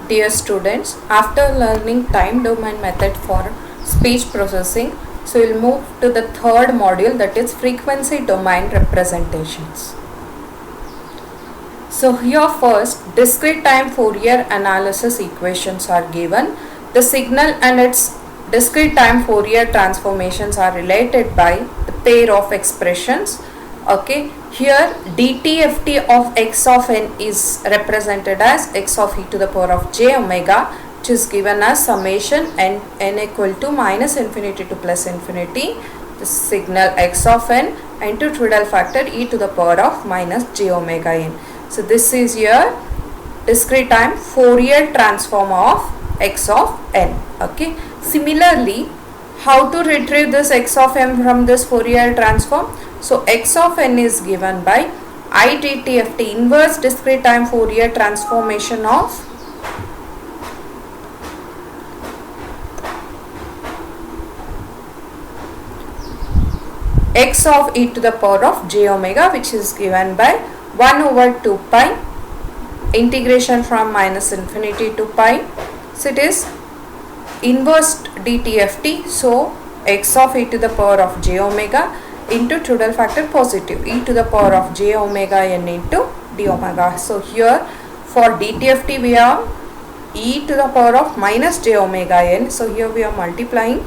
Dear students, after learning time domain method for speech processing, so we'll move to the third module, that is frequency domain representations. So here first, discrete time Fourier analysis equations are given. The signal and its discrete time Fourier transformations are related by the pair of expressions. Okay, here dTft of x of n is represented as x of e to the power of j omega, which is given as summation n equal to minus infinity to plus infinity, the signal x of n into trivial factor e to the power of minus j omega n. So this is your discrete time Fourier transform of x of n. Okay, similarly, how to retrieve this x of n from this Fourier transform? So x of n is given by I dTft, inverse discrete time Fourier transformation of x of e to the power of j omega, which is given by 1 over 2 pi integration from minus infinity to pi. So it is inverse dTft, so x of e to the power of j omega into trivial factor positive e to the power of j omega n into d omega. So here for dTft we have e to the power of minus j omega n. So here we are multiplying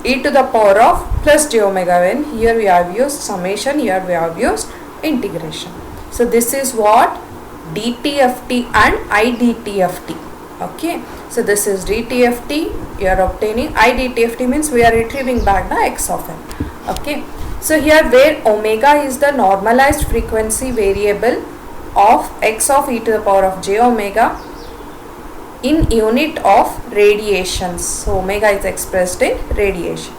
e to the power of plus j omega n. Here we have used summation, here we have used integration. So this is what dTft and idTft. Okay, so this is dTft, you are obtaining idTft, means we are retrieving back the x of n. Okay, so here where omega is the normalized frequency variable of x of e to the power of j omega in unit of radiations. So omega is expressed in radiation.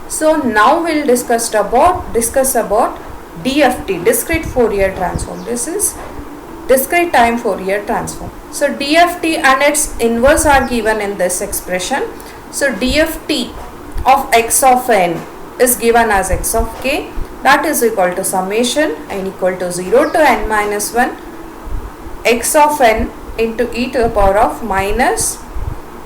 So now we'll discuss about DFT, discrete Fourier transform. This is discrete time Fourier transform. So DFT and its inverse are given in this expression. So DFT of x of n is given as x of k, that is equal to summation n equal to 0 to n minus 1 x of n into e to the power of minus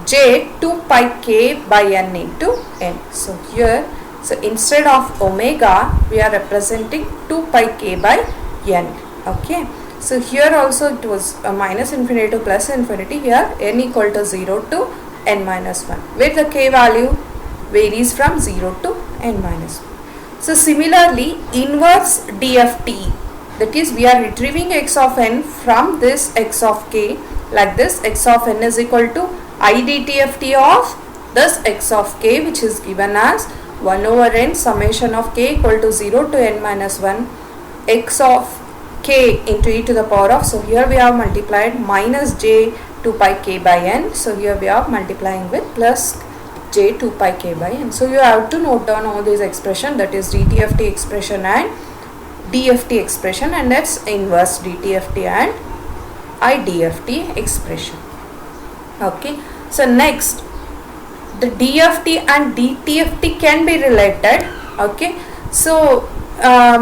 j 2 pi k by n into n. So here, so instead of omega we are representing 2 pi k by n. Okay, so here also it was a minus infinity to plus infinity, here n equal to 0 to n minus 1, where the k value varies from 0 to n minus 1. So similarly, inverse DFT, that is we are retrieving x of n from this x of k, like this x of n is equal to idTft of this x of k, which is given as 1 over n summation of k equal to 0 to n minus 1 x of k into e to the power of, so here we have multiplied minus j 2 pi k by n, so here we are multiplying with plus j 2 pi k by n. So you have to note down all these expression, that is dTft expression and DFT expression, and that's inverse dTft and idFT expression. Okay, so next the DFT and dTft can be related. Okay, so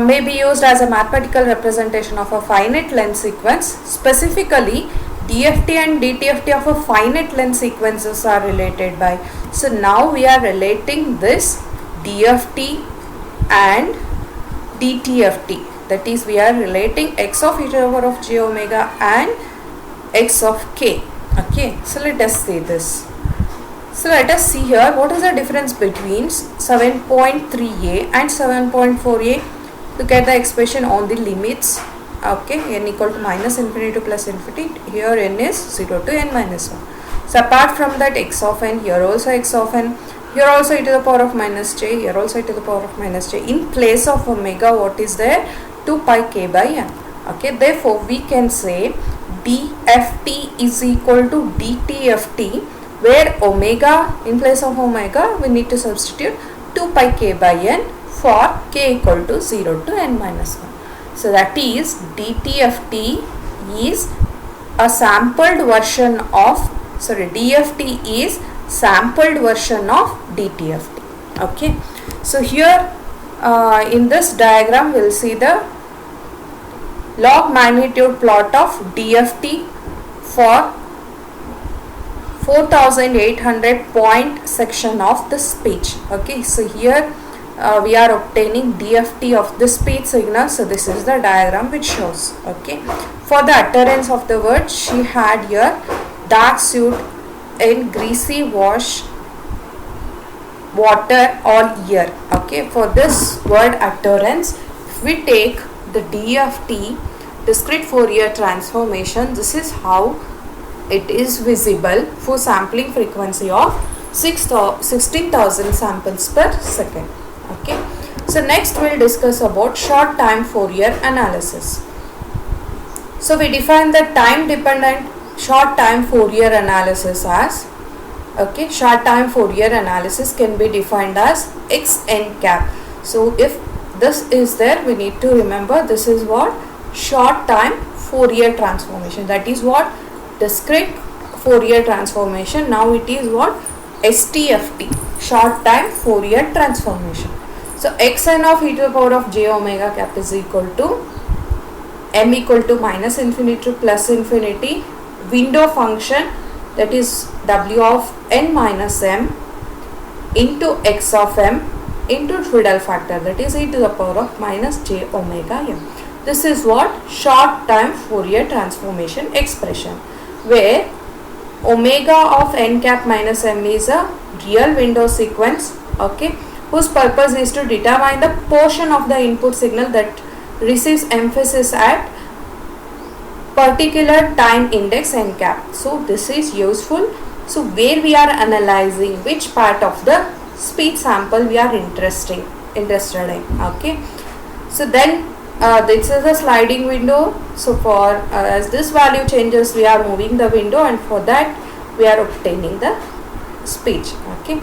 may be used as a mathematical representation of a finite length sequence. Specifically, DFT and dTft of a finite length sequences are related by. So now we are relating this DFT and dTft, that is we are relating x of e to the power of j omega and x of k. Okay, so let us see this. So let us see here what is the difference between 7.3a and 7.4a to get the expression on the limits. Okay, n equal to minus infinity to plus infinity, here n is 0 to n minus 1. So apart from that x of n, here also x of n, here also e to the power of minus j, here also e to the power of minus j. In place of omega, what is there? 2 pi k by n. Okay, therefore we can say DFT is equal to dTft, where omega, in place of omega we need to substitute 2 pi k by n for k equal to 0 to n minus 1. So that is dTft is a sampled version of, DFT is sampled version of dTft. Okay, so here in this diagram we will see the log magnitude plot of DFT for 4800 point section of the speech. Okay, so here we are obtaining DFT of the speech signal. So this is the diagram which shows. Okay, for the utterance of the word, she had here dark suit in greasy wash water all year. Okay, for this word utterance, if we take the DFT, discrete Fourier transformation, this is how it is visible for sampling frequency of 16,000 samples per second. Okay, so next we'll discuss about short time Fourier analysis. So we define the time dependent short time Fourier analysis as, okay, short time Fourier analysis can be defined as xn cap. So if this is there, we need to remember this is what short time Fourier transformation, that is what discrete Fourier transformation. Now it is what STFT, short time Fourier transformation. So xn of e to the power of j omega cap is equal to m equal to minus infinity to plus infinity window function, that is w of n minus m into x of m into Friedel factor, that is e to the power of minus j omega m. This is what short time Fourier transformation expression, where omega of n cap minus m is a real window sequence, okay, whose purpose is to determine the portion of the input signal that receives emphasis at particular time index n cap. So this is useful. So where we are analyzing which part of the speech sample we are interested in. Okay, so then this is a sliding window. So for as this value changes, we are moving the window, and for that we are obtaining the speech. Okay,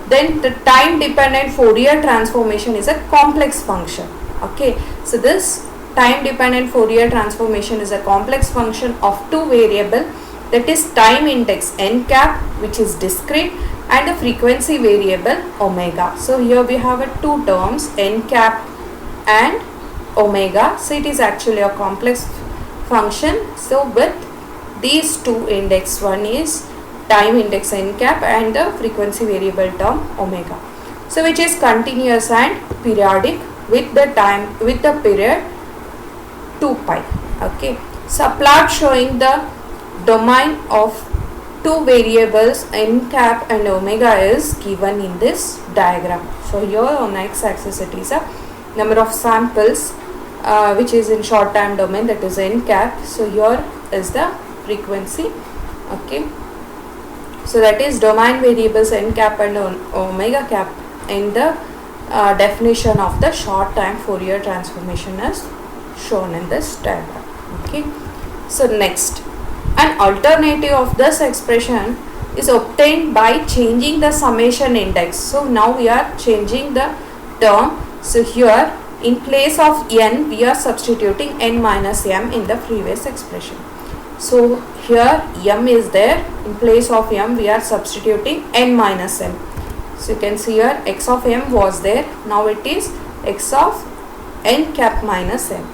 then the time dependent Fourier transformation is a complex function. Okay, so this time dependent Fourier transformation is a complex function of two variable, that is time index n cap, which is discrete, and the frequency variable omega. So here we have two terms, n cap and omega. So it is actually a complex function. So with these two index, one is time index n cap and the frequency variable term omega, so which is continuous and periodic with the time, with the period 2 pi. Okay, so a plot showing the domain of two variables n cap and omega is given in this diagram. So here on x axis it is a number of samples which is in short time domain, that is n cap. So here is the frequency. Okay, so that is domain variables n cap and omega cap in the definition of the short time Fourier transformation is shown in this diagram. Okay, so next, an alternative of this expression is obtained by changing the summation index. So now we are changing the term. So here in place of n we are substituting n minus m in the previous expression. So here m is there, in place of m we are substituting n minus m. So you can see here x of m was there, now it is x of n cap minus m.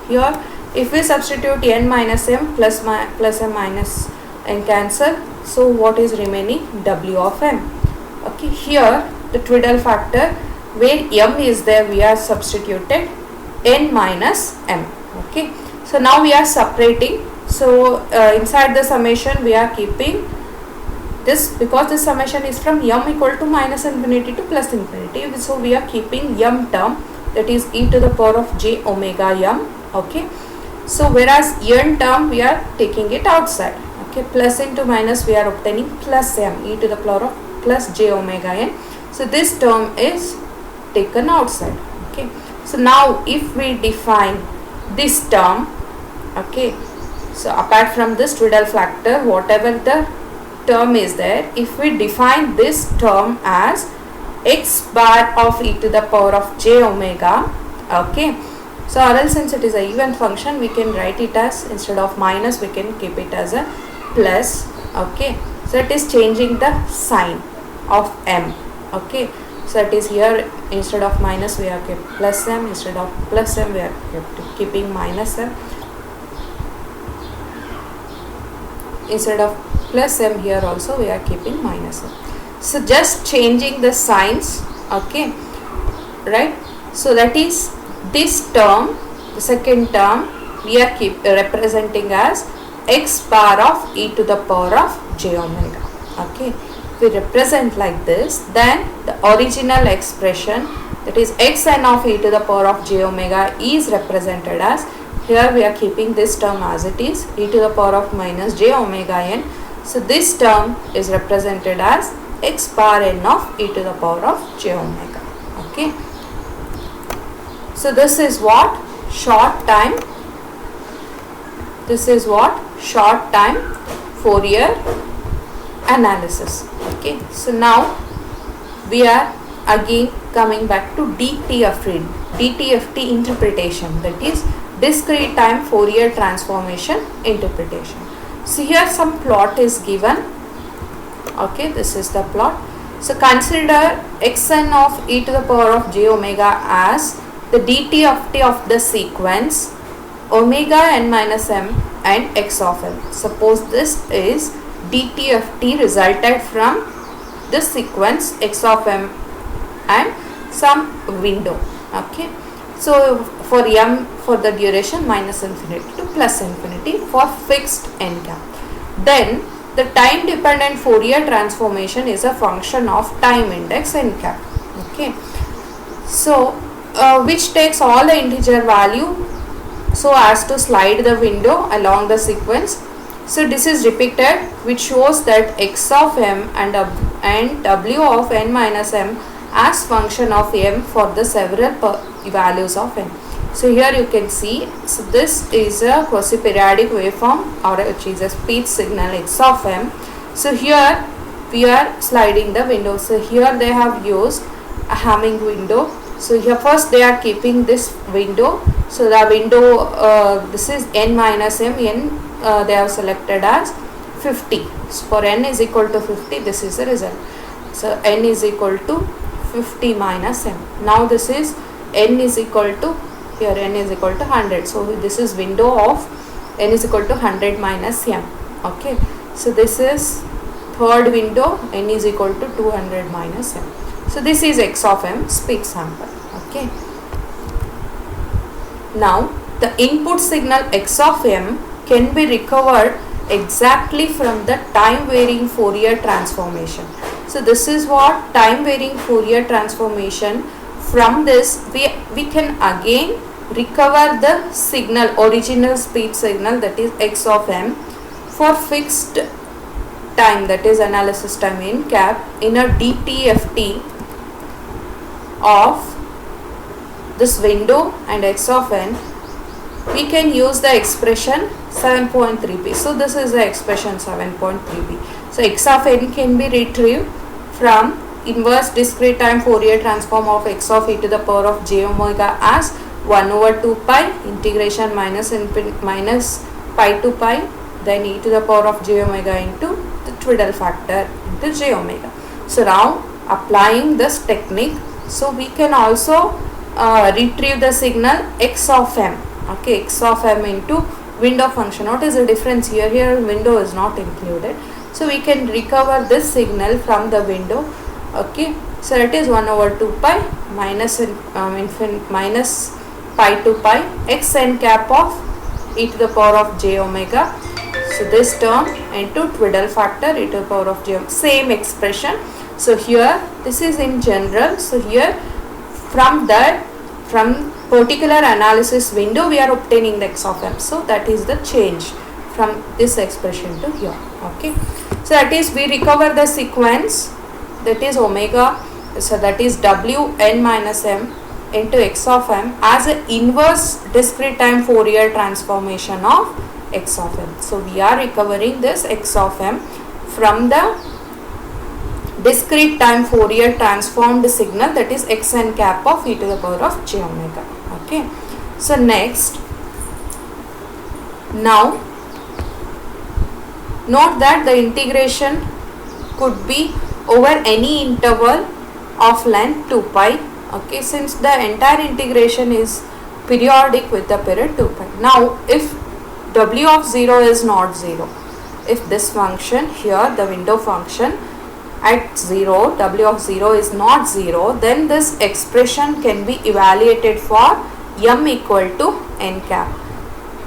Here if we substitute n minus m, plus m minus n cancel, so what is remaining? W of m. Okay, here the Twiddle factor, where m is there we are substituted n minus m. Okay, so now we are separating. So inside the summation we are keeping this, because this summation is from m equal to minus infinity to plus infinity, so we are keeping m term, that is e to the power of j omega m. Okay, so whereas n term we are taking it outside. Okay, plus into minus we are obtaining plus m, e to the power of plus j omega n. So this term is taken outside. Okay, so now if we define this term, okay, so apart from this Twiddle factor, whatever the term is there, if we define this term as x bar of e to the power of j omega, okay, so or else since it is a even function, we can write it as, instead of minus we can keep it as a plus. Okay, so it is changing the sign of m. Okay, so it is here instead of minus we are kept plus m, instead of plus m we are keeping minus m, instead of plus m, here also we are keeping minus m. So just changing the signs, okay, right? So that is this term, the second term, we are representing as x bar of e to the power of j omega. Okay, if we represent like this, then the original expression, that is xn of e to the power of j omega, is represented as, here we are keeping this term as it is, e to the power of minus j omega n. So this term is represented as x bar n of e to the power of j omega. Okay, so this is what short time, this is what short time Fourier analysis. Okay, so now we are again coming back to DTFT interpretation, that is discrete time Fourier transformation interpretation. So here some plot is given. Okay, this is the plot. So consider xn of e to the power of j omega as the DTFT of the sequence omega n minus m and x of m. Suppose this is DTFT resulted from the sequence x of m and some window. Okay, so for m, for the duration minus infinity to plus infinity for fixed n cap. Then the time dependent Fourier transformation is a function of time index n cap. Okay, so which takes all the integer value so as to slide the window along the sequence. So this is depicted, which shows that x of m and w of n minus m as function of m for the several values of n. So here you can see, so this is a quasi-periodic waveform, or which is a speech signal x of m. So here we are sliding the window. So here they have used a Hamming window. So here first they are keeping this window. So the window, this is n minus m, n they have selected as 50. So for n is equal to 50, this is the result. So n is equal to 50 minus m. Now this is n is equal to, here n is equal to 100. So this is window of n is equal to 100 minus m. Okay, so this is third window, n is equal to 200 minus m. So this is x of m, speech sample. Okay, now the input signal x of m can be recovered exactly from the time varying Fourier transformation. So this is what time varying Fourier transformation. From this we can again recover the signal, original speech signal, that is x of m, for fixed time, that is analysis time n cap, in a DTFT of this window and x of n. We can use the expression 7.3b. So this is the expression 7.3b. So x of n can be retrieved from inverse discrete time Fourier transform of x of e to the power of j omega as 1 over 2 pi integration minus pi to pi, then e to the power of j omega into the twiddle factor into j omega. So now applying this technique, so we can also retrieve the signal x of m. Okay, x of m into window function. What is the difference here? Here window is not included. So we can recover this signal from the window. Okay, so it is 1 over 2 pi minus pi to pi x n cap of e to the power of j omega. So this term into twiddle factor e to the power of j omega. Same expression. So here this is in general. So here from particular analysis window we are obtaining the x of m. So that is the change from this expression to here. Okay, so that is we recover the sequence, that is omega, so that is w n minus m into x of m as an inverse discrete time Fourier transformation of x of m. So we are recovering this x of m from the discrete time Fourier transformed signal, that is x n cap of e to the power of j omega. Okay, so next, now note that the integration could be over any interval of length 2 pi. Okay, since the entire integration is periodic with the period 2 pi. Now if w of 0 is not 0, if this function here, the window function at 0, w of 0 is not 0, then this expression can be evaluated for m equal to n cap.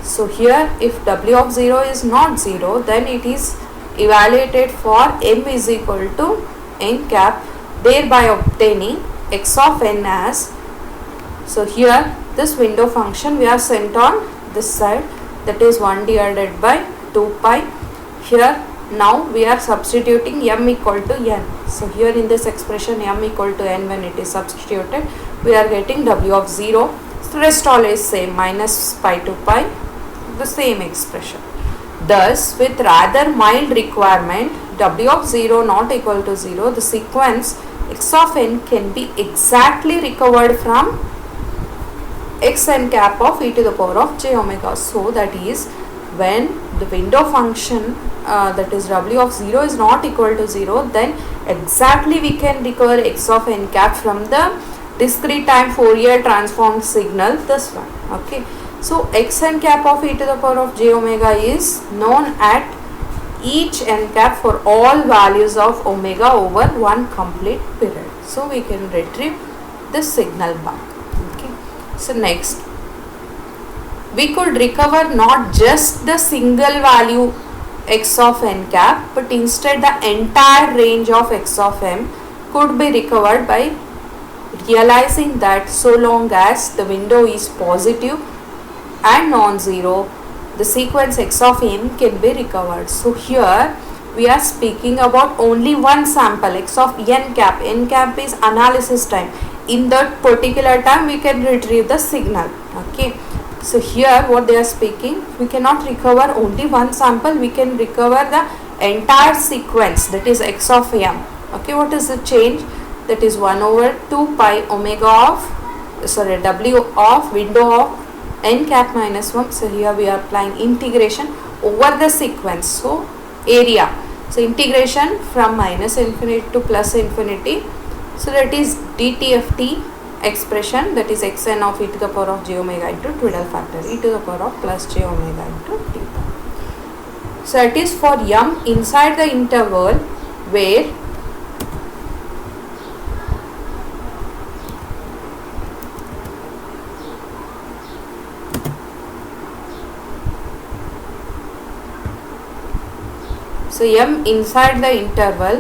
So here if w of 0 is not 0, then it is evaluated for m is equal to n cap, thereby obtaining x of n as, so here this window function we have sent on this side, that is 1 divided by 2 pi. Here now we are substituting m equal to n. So here in this expression m equal to n, when it is substituted, we are getting w of 0. So rest all is same, minus pi to pi, the same expression. Thus with rather mild requirement w of 0 not equal to 0, the sequence x of n can be exactly recovered from x n cap of e to the power of j omega. So that is, when the window function that is w of 0 is not equal to 0, then exactly we can recover x of n cap from the discrete time Fourier transform signal, this one. Okay, so x n cap of e to the power of j omega is known at each n cap for all values of omega over one complete period. So we can retrieve this signal back. Okay, so next we could recover not just the single value x of n cap, but instead the entire range of x of m could be recovered by realizing that so long as the window is positive and non-zero, the sequence x of m can be recovered. So here we are speaking about only one sample, x of n cap. N cap is analysis time. In that particular time we can retrieve the signal. Okay, so here what they are speaking, we cannot recover only one sample, we can recover the entire sequence, that is x of m. Okay, what is the change? That is 1 over 2 pi omega of, sorry, w of window of n cap minus 1. So here we are applying integration over the sequence. So area, so integration from minus infinity to plus infinity. So that is dt of t expression, that is xn of e to the power of j omega into Twiddle factor e to the power of plus j omega into theta. So it is for m inside the interval where m inside the interval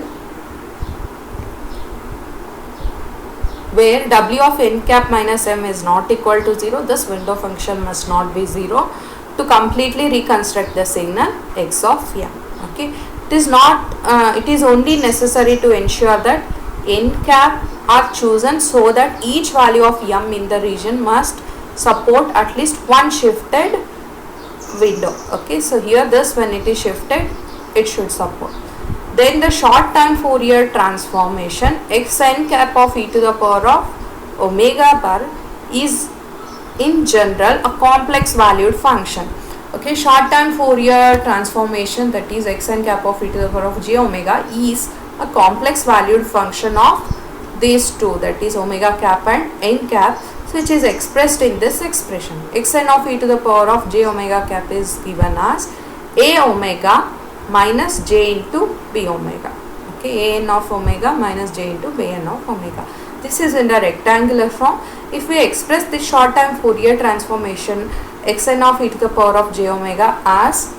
where w of n cap minus m is not equal to 0, this window function must not be 0 to completely reconstruct the signal x of m. Okay, it is not, it is only necessary to ensure that n cap are chosen so that each value of m in the region must support at least one shifted window. Okay, so here this, when it is shifted, it should support. Then the short time Fourier transformation x n cap of e to the power of omega bar is in general a complex valued function. Okay, short time Fourier transformation, that is x n cap of e to the power of j omega, is a complex valued function of these two, that is omega cap and n cap, which is expressed in this expression. Xn of e to the power of j omega cap is given as a omega minus j into b omega. Okay, an of omega minus j into bn of omega. This is in the rectangular form. If we express the short time Fourier transformation xn of e to the power of j omega as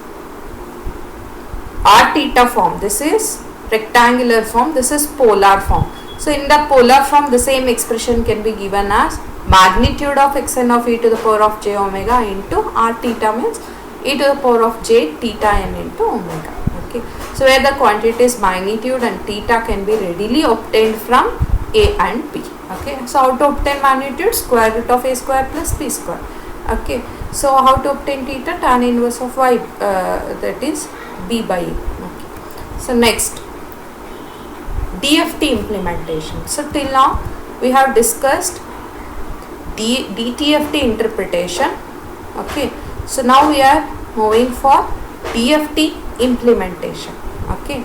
r theta form, this is rectangular form, this is polar form. So in the polar form, the same expression can be given as magnitude of xn of e to the power of j omega into r theta, means e to the power of j theta n into omega. Okay, so where the quantities magnitude and theta can be readily obtained from a and b. Okay, so how to obtain magnitude? Square root of a square plus b square. Okay, so how to obtain theta? Tan inverse of y, that is b by a. Okay, so next, DFT implementation. So till now we have discussed DTFT interpretation. Okay, so now we are moving for DFT implementation. Okay,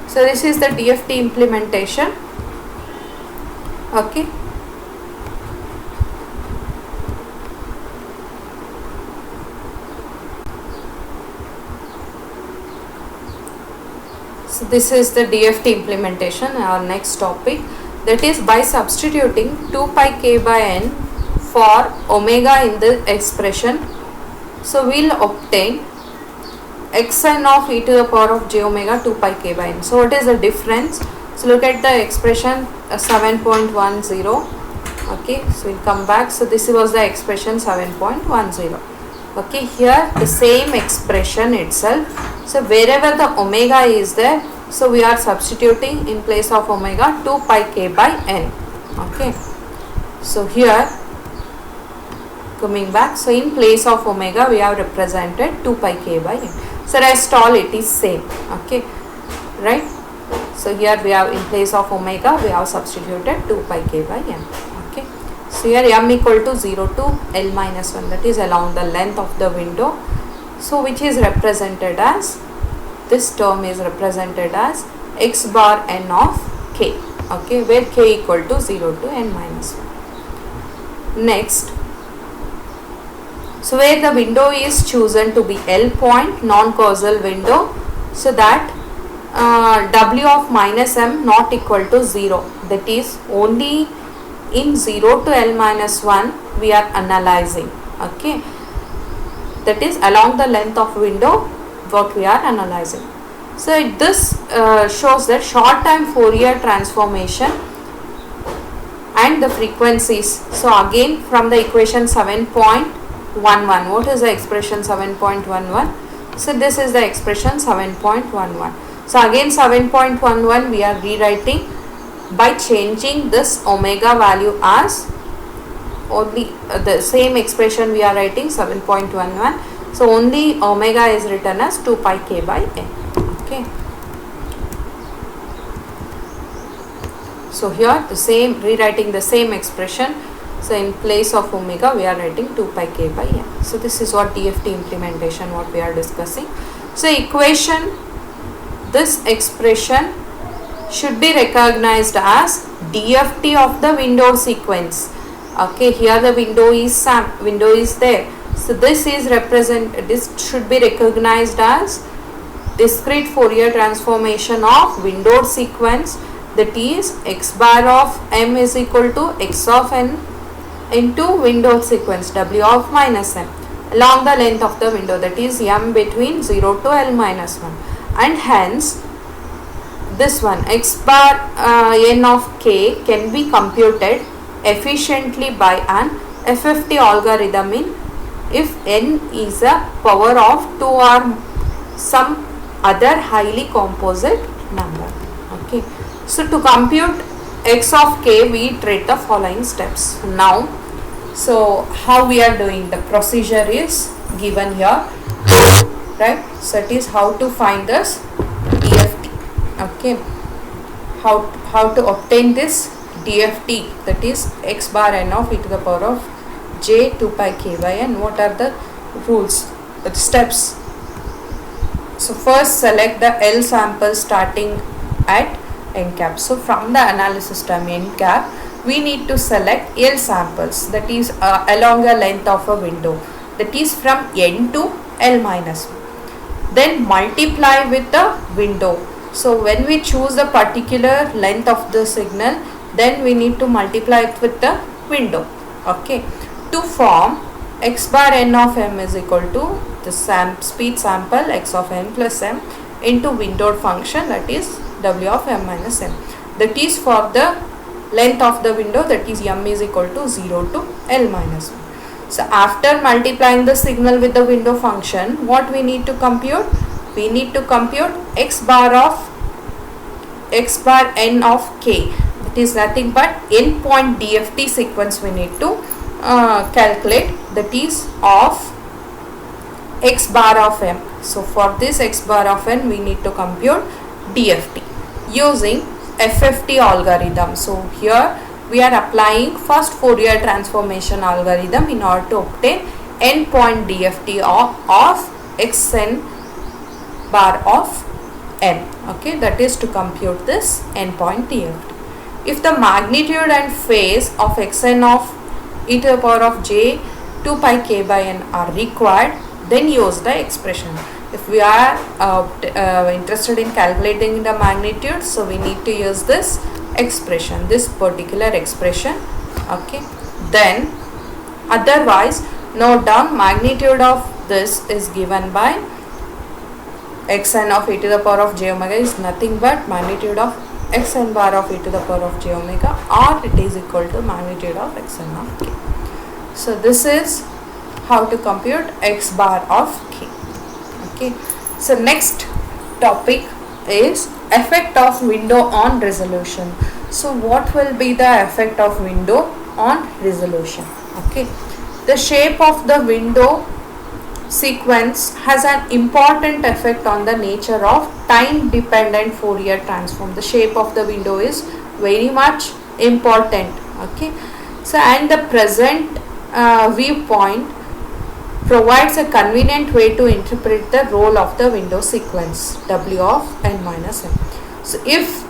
so this is the DFT implementation. Okay, So this is the DFT implementation, our next topic, that is by substituting 2 pi k by n for omega in the expression. So we'll obtain xn of e to the power of j omega 2 pi k by n. So what is the difference? So look at the expression 7.10. Okay, so we'll come back. So this was the expression 7.10. Okay, here the same expression itself. So wherever the omega is there, so we are substituting in place of omega 2 pi k by n. Okay, so here coming back, so in place of omega we have represented 2 pi k by n. So rest all it is same. Okay, right? So here we have in place of omega we have substituted 2 pi k by n. Okay, so here m equal to 0 to L minus 1, that is along the length of the window. So which is represented as, this term is represented as x bar n of k. Okay, where k equal to 0 to n minus 1. Next, so where the window is chosen to be L point, non-causal window, so that w of minus m not equal to 0, that is only in 0 to L minus 1 we are analyzing. Okay, that is along the length of window what we are analyzing. So this shows that short time Fourier transformation and the frequencies. So again from the equation 7.11, what is the expression 7.11? So this is the expression 7.11. So again 7.11 we are rewriting by changing this omega value as only the same expression we are writing 7.11. So only omega is written as 2 pi k by n. Okay. So here the same, rewriting the same expression. So in place of omega we are writing 2 pi k by n. So this is what DFT implementation what we are discussing. So equation, this expression should be recognized as DFT of the window sequence. Okay, here the window is there. So this is this should be recognized as discrete Fourier transformation of windowed sequence, that is x bar of m is equal to x of n into windowed sequence w of minus m along the length of the window, that is m between 0 to L minus 1, and hence this one x bar n of k can be computed efficiently by an FFT algorithm in if n is a power of 2 or some other highly composite number. Okay, so to compute x of k we iterate the following steps. Now, so how we are doing, the procedure is given here, right? So it is how to find this DFT. Okay, how to obtain this DFT, that is x bar n of e to the power of j 2 pi k by n. What are the rules, the steps? So first select the L sample starting at n cap. So from the analysis term n cap we need to select L samples, that is along the length of a window, that is from n to L minus 1. Then multiply with the window. So when we choose a particular length of the signal, then we need to multiply it with the window. Okay, to form x bar n of m is equal to the speed sample x of n plus m into windowed function, that is w of m minus m, that is for the length of the window, that is m is equal to 0 to L minus 1. So after multiplying the signal with the window function, what we need to compute? We need to compute x bar n of k, it is nothing but n point DFT sequence we need to calculate, that is of x bar of m. So for this x bar of n we need to compute DFT using FFT algorithm. So here we are applying first Fourier transformation algorithm in order to obtain n point DFT of xn bar of n. Okay, that is to compute this n point DFT. If the magnitude and phase of xn of e to the power of j 2 pi k by n are required, then use the expression. If we are interested in calculating the magnitude, so we need to use this expression, this particular expression. Okay, then otherwise note down magnitude of this is given by xn of e to the power of j omega is nothing but magnitude of xn bar of e to the power of j omega, or it is equal to magnitude of xn of k. So this is how to compute x bar of k. Okay, so next topic is effect of window on resolution. So what will be the effect of window on resolution? Okay, the shape of the window sequence has an important effect on the nature of time dependent Fourier transform. The shape of the window is very much important. Okay, so and the present viewpoint provides a convenient way to interpret the role of the window sequence w of n minus m. So if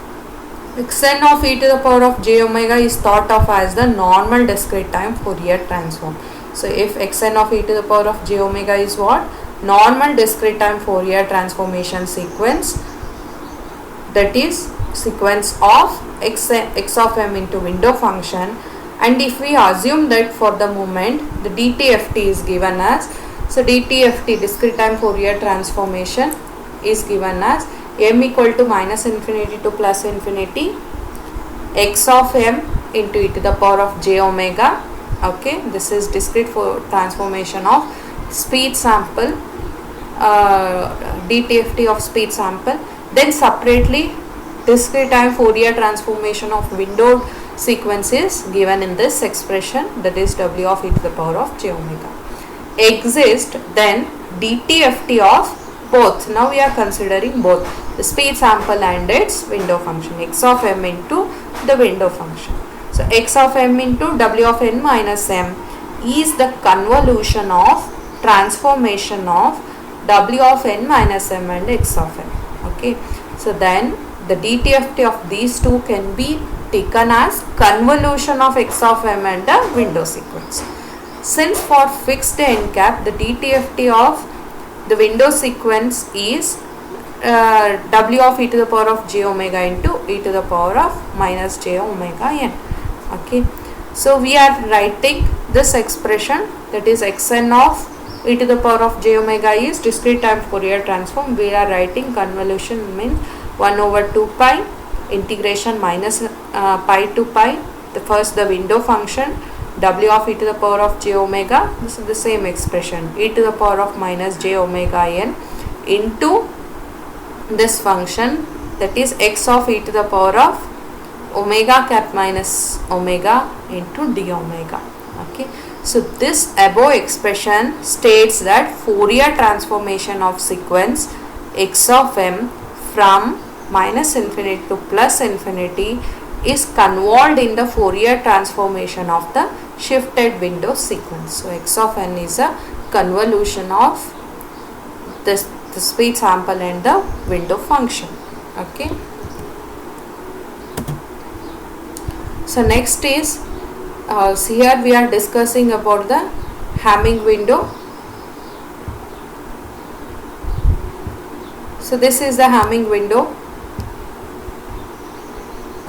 xn of e to the power of j omega is thought of as the normal discrete time Fourier transform. So if xn of e to the power of j omega is what? Normal discrete time Fourier transformation sequence, that is sequence of x of m into window function. And if we assume that for the moment the DTFT is given as, so DTFT discrete time Fourier transformation is given as m equal to minus infinity to plus infinity x of m into e to the power of j omega. Okay, this is discrete for transformation of speed sample, DTFT of speed sample. Then separately discrete time Fourier transformation of window sequence is given in this expression, that is w of e to the power of j omega. Exist then DTFT of both. Now we are considering both the speed sample and its window function, x of m into the window function. So x of m into w of n minus m is the convolution of transformation of w of n minus m and x of m. Okay, so then the DTFT of these two can be taken as convolution of x of m and the window sequence. Since for fixed n cap the DTFT of the window sequence is w of e to the power of j omega into e to the power of minus j omega n. Okay, so we are writing this expression, that is xn of e to the power of j omega is discrete time Fourier transform. We are writing convolution means 1 over 2 pi integration minus pi to pi, the first the window function w of e to the power of j omega, this is the same expression e to the power of minus j omega n into this function, that is x of e to the power of omega cap minus omega into d omega. Okay, so this above expression states that Fourier transformation of sequence x of m from minus infinity to plus infinity is convolved in the Fourier transformation of the shifted window sequence. So x of n is a convolution of this, the speed sample and the window function. Okay, so next is so here we are discussing about the Hamming window. So this is the Hamming window.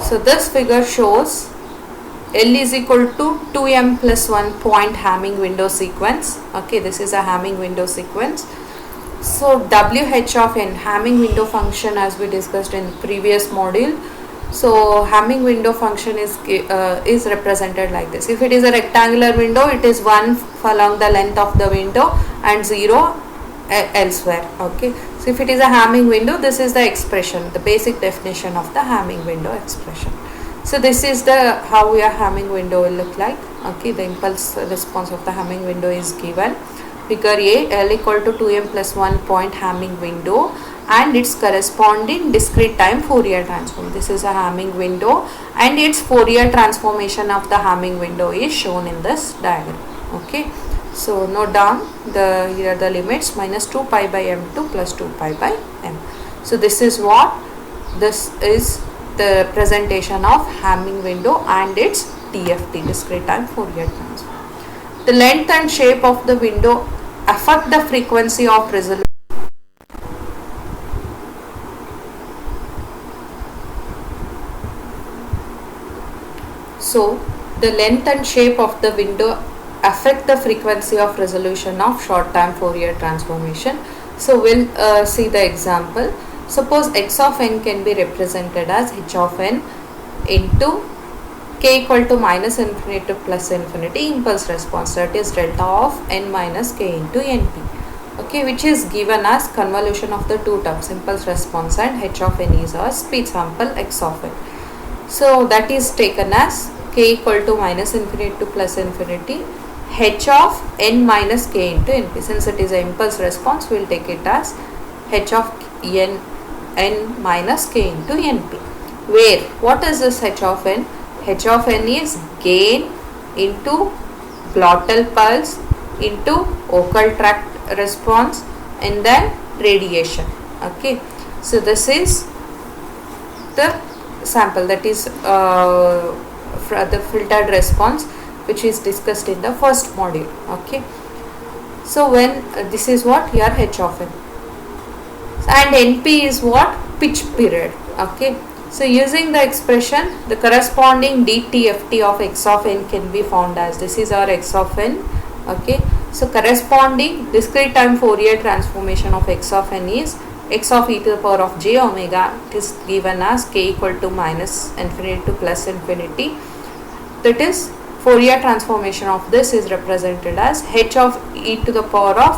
So this figure shows L is equal to 2m plus 1 point Hamming window sequence. Okay, this is a Hamming window sequence. So WH of n, Hamming window function, as we discussed in the previous module. So Hamming window function is represented like this. If it is a rectangular window, it is 1 along the length of the window and 0 elsewhere. Okay, so if it is a Hamming window, this is the expression, the basic definition of the Hamming window expression. So this is the how your Hamming window will look like. Okay, the impulse response of the Hamming window is given. Figure A, L equal to 2m plus 1 point Hamming window and its corresponding discrete time Fourier transform. This is a Hamming window and its Fourier transformation of the Hamming window is shown in this diagram. Okay, so note down the here are the limits, minus 2 pi by m to plus 2 pi by m. So this is what, this is the presentation of Hamming window and its DFT, discrete time Fourier transform. The length and shape of the window affect the frequency of resolution. So the length and shape of the window affect the frequency of resolution of short time Fourier transformation. So we'll see the example. Suppose x of n can be represented as h of n into k equal to minus infinity to plus infinity impulse response, that is delta of n minus k into np, okay, which is given as convolution of the two terms impulse response and h of n is our speed sample x of n. So that is taken as k equal to minus infinity to plus infinity h of n minus k into np. Since it is an impulse response, we will take it as h of n minus k into np, where what is this h of n? H of n is gain into glottal pulse into vocal tract response and then radiation. Okay, so this is the sample, that is for the filtered response, which is discussed in the first module. Okay, so when this is what here h of n, and np is what? Pitch period. Okay, so using the expression, the corresponding dTft of x of n can be found as, this is our x of n. Okay, so corresponding discrete time Fourier transformation of x of n is x of e to the power of j omega. It is given as k equal to minus infinity to plus infinity. That is, Fourier transformation of this is represented as h of e to the power of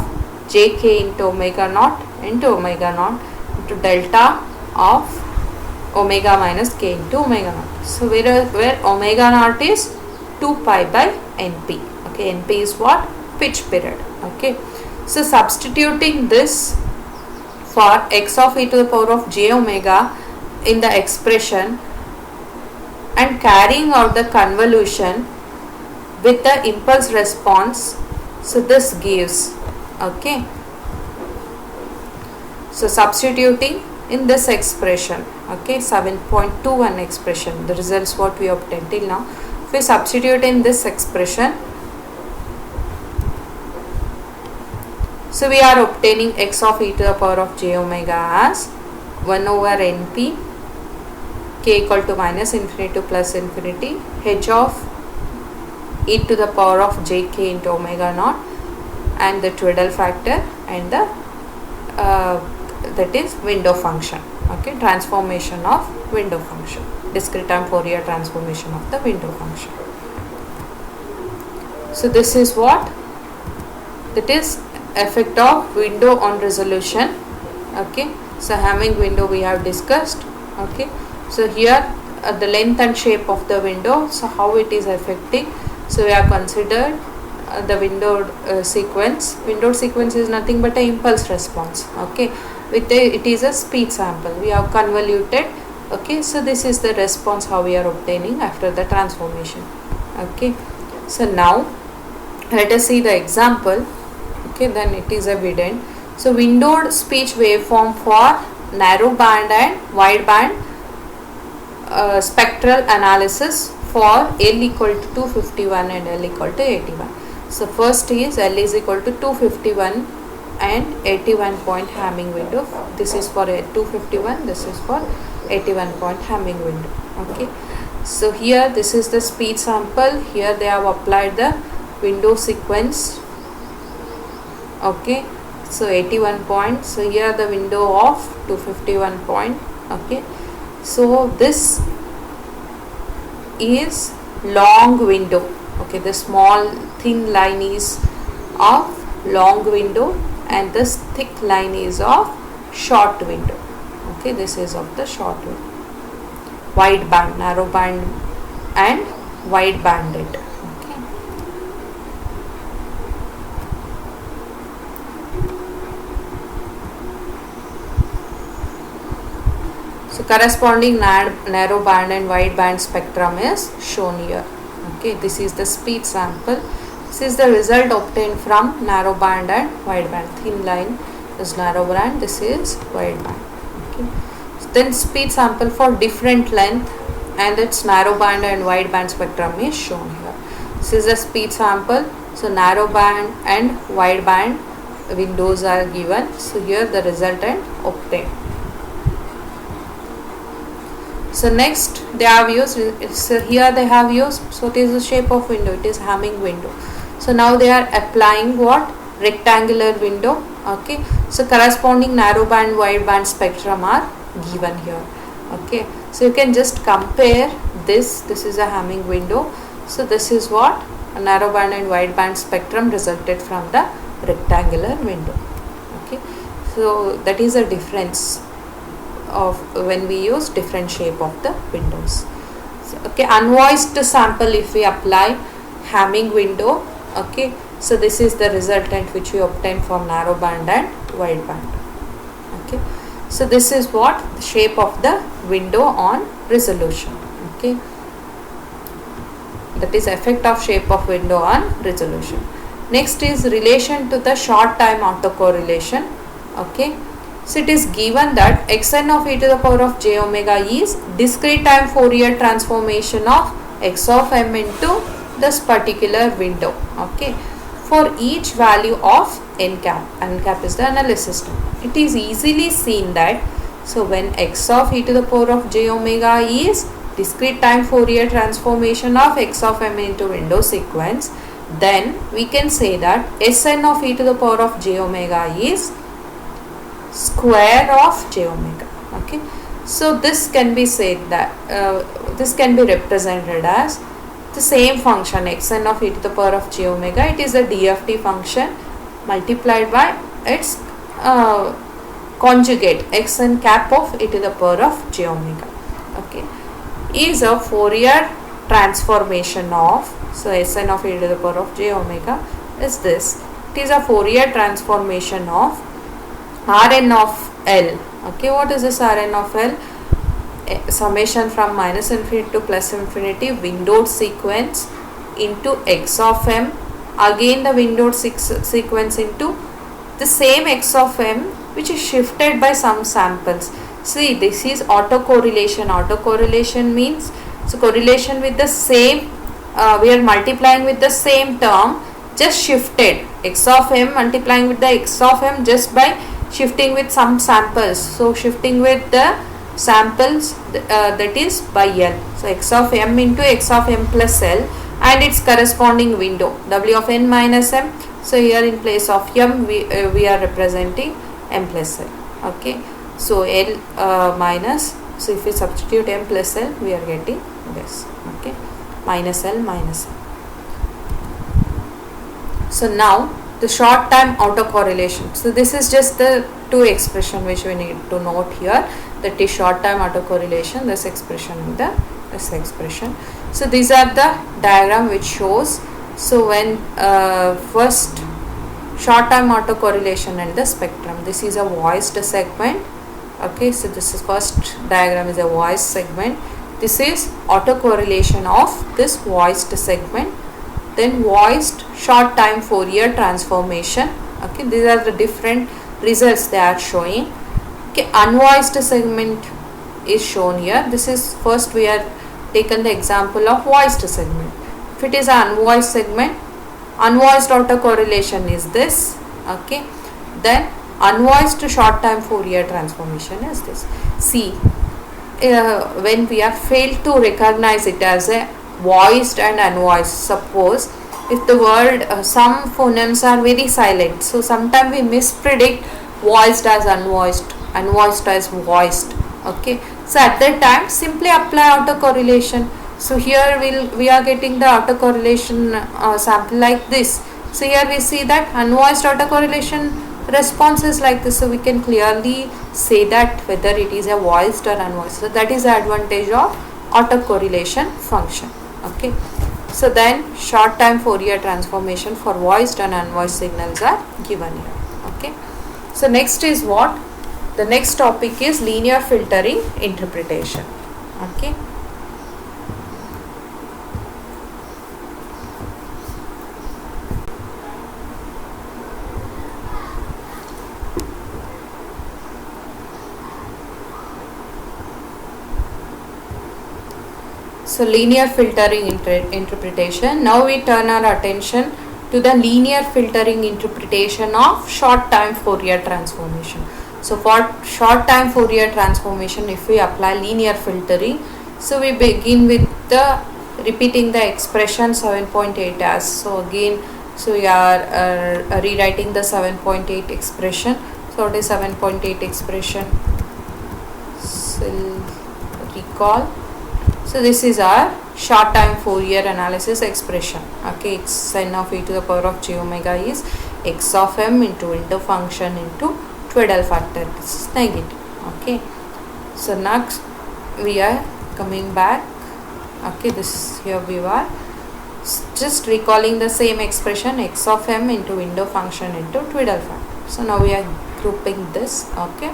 jk into omega naught into delta of omega minus k into omega naught. So where omega naught is 2 pi by np. Okay, np is what? Pitch period. Okay, so substituting this for x of e to the power of j omega in the expression and carrying out the convolution with the impulse response, so this gives, okay, so substituting in this expression, okay, 7.21 expression, the results what we obtained till now. If we substitute in this expression, so we are obtaining x of e to the power of j omega as 1 over np k equal to minus infinity to plus infinity h of e to the power of jk into omega naught and the twiddle factor and the that is window function. Okay, transformation of window function, discrete time Fourier transformation of the window function. So this is what? That is effect of window on resolution. Okay, so having window we have discussed. Okay, so here the length and shape of the window, so how it is affecting. So we have considered the window sequence. Window sequence is nothing but an impulse response. Okay, with it is a speed sample. We have convoluted. Okay, so this is the response how we are obtaining after the transformation. Okay, so now let us see the example. Okay, then it is evident. So windowed speech waveform for narrow band and wide band spectral analysis for L equal to 251 and L equal to 81. So first is L is equal to 251 and 81 point Hamming window. This is for 251, this is for 81 point Hamming window. Okay, so here this is the speed sample. Here they have applied the window sequence. Okay, so 81 points. So here the window of 251 point. Okay, so this is long window. Okay, the small thin line is of long window and this thick line is of short window. Okay, this is of the short window. Wide band, narrow band and wide banded. Okay. So corresponding narrow band and wide band spectrum is shown here. Okay, this is the speed sample. This is the result obtained from narrow band and wide band. Thin line is narrow band, this is wide band. Okay. So then speed sample for different length and its narrow band and wide band spectrum is shown here. This is the speed sample. So narrow band and wide band windows are given. So here the resultant obtained. So next they have used, so here they have used, so it is the shape of window, it is Hamming window. So now they are applying what? Rectangular window. Okay, so corresponding narrow band wide band spectrum are given here. Okay, so you can just compare this is a Hamming window. So this is what? A narrow band and wide band spectrum resulted from the rectangular window. Okay, so that is a difference of when we use different shape of the windows. So, okay, unvoiced sample, if we apply Hamming window, okay, so this is the resultant which we obtain for narrow band and wide band. Okay, so this is what the shape of the window on resolution. Okay, that is effect of shape of window on resolution. Next is relation to the short time autocorrelation. Okay, so it is given that xn of e to the power of j omega is discrete time Fourier transformation of x of m into this particular window. Okay, for each value of n cap is the analysis term. It is easily seen that, so when x of e to the power of j omega is discrete time Fourier transformation of x of m into window sequence, then we can say that Sn of e to the power of j omega is square of j omega. Okay, so this can be said that this can be represented as the same function xn of e to the power of j omega. It is a DFT function multiplied by its conjugate xn cap of e to the power of j omega. Okay, is a Fourier transformation of, so Sn of e to the power of j omega is this. It is a Fourier transformation of Rn of L. Okay, what is this Rn of L? Summation from minus infinity to plus infinity windowed sequence into x of m, again the windowed sequence into the same x of m which is shifted by some samples. See, this is autocorrelation. Autocorrelation means, so correlation with the same, we are multiplying with the same term, just shifted x of m multiplying with the x of m just by shifting with some samples. So shifting with the samples that is by L. So x of m into x of m plus L and its corresponding window w of n minus m. So here in place of m we are representing m plus L. Okay, so L minus, so if we substitute m plus L we are getting this. Okay, minus L minus M. So now the short time autocorrelation. So this is just the two expression which we need to note here, that is short time autocorrelation, this expression and this expression. So these are the diagram which shows, so when first short time autocorrelation and the spectrum, this is a voiced segment. Okay, so this is first diagram is a voiced segment, this is autocorrelation of this voiced segment, then voiced short time Fourier transformation. Okay, these are the different results they are showing. Okay, unvoiced segment is shown here. This is first we are taken the example of voiced segment. If it is an unvoiced segment, unvoiced autocorrelation is this. Okay, then unvoiced short time Fourier transformation is this. See, when we are failed to recognize it as a voiced and unvoiced, suppose if the word some phonemes are very silent, so sometimes we mispredict voiced as unvoiced, unvoiced as voiced. Okay, so at that time simply apply autocorrelation. So here we are getting the autocorrelation sample like this. So here we see that unvoiced autocorrelation response is like this, so we can clearly say that whether it is a voiced or unvoiced. So that is the advantage of autocorrelation function. Okay, so then short time Fourier transformation for voiced and unvoiced signals are given here. Okay, so next is what? The next topic is linear filtering interpretation. Okay, so linear filtering interpretation. Now we turn our attention to the linear filtering interpretation of short time Fourier transformation. So for short time Fourier transformation, if we apply linear filtering, so we begin with the repeating the expression 7.8 as. So again, so we are rewriting the 7.8 expression. So what is 7.8 expression? So recall. So this is our short time Fourier analysis expression. Okay, xn of e to the power of j omega is x of m into window function into Twiddle factor. This is negative. Okay, so next we are coming back. Okay, this here we are just recalling the same expression x of m into window function into Twiddle factor. So now we are grouping this. Okay,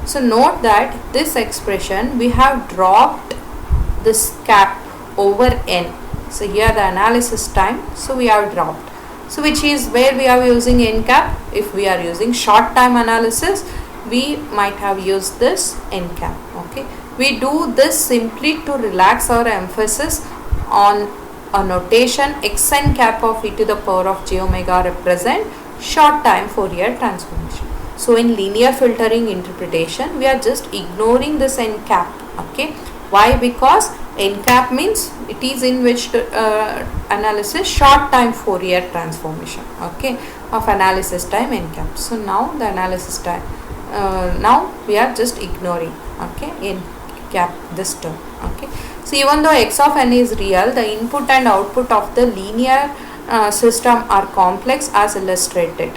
so note that this expression we have dropped this cap over n. So here the analysis time, so we have dropped. So which is where we are using n cap. If we are using short time analysis, we might have used this n cap. Okay, we do this simply to relax our emphasis on a notation xn cap of e to the power of j omega represent short time Fourier transformation. So in linear filtering interpretation, we are just ignoring this n cap. Okay, why? Because n cap means it is in which analysis short time Fourier transformation. Okay, of analysis time n cap. So now the analysis time, now we are just ignoring. Okay, n cap this term. Okay, so even though x of n is real, the input and output of the linear system are complex as illustrated.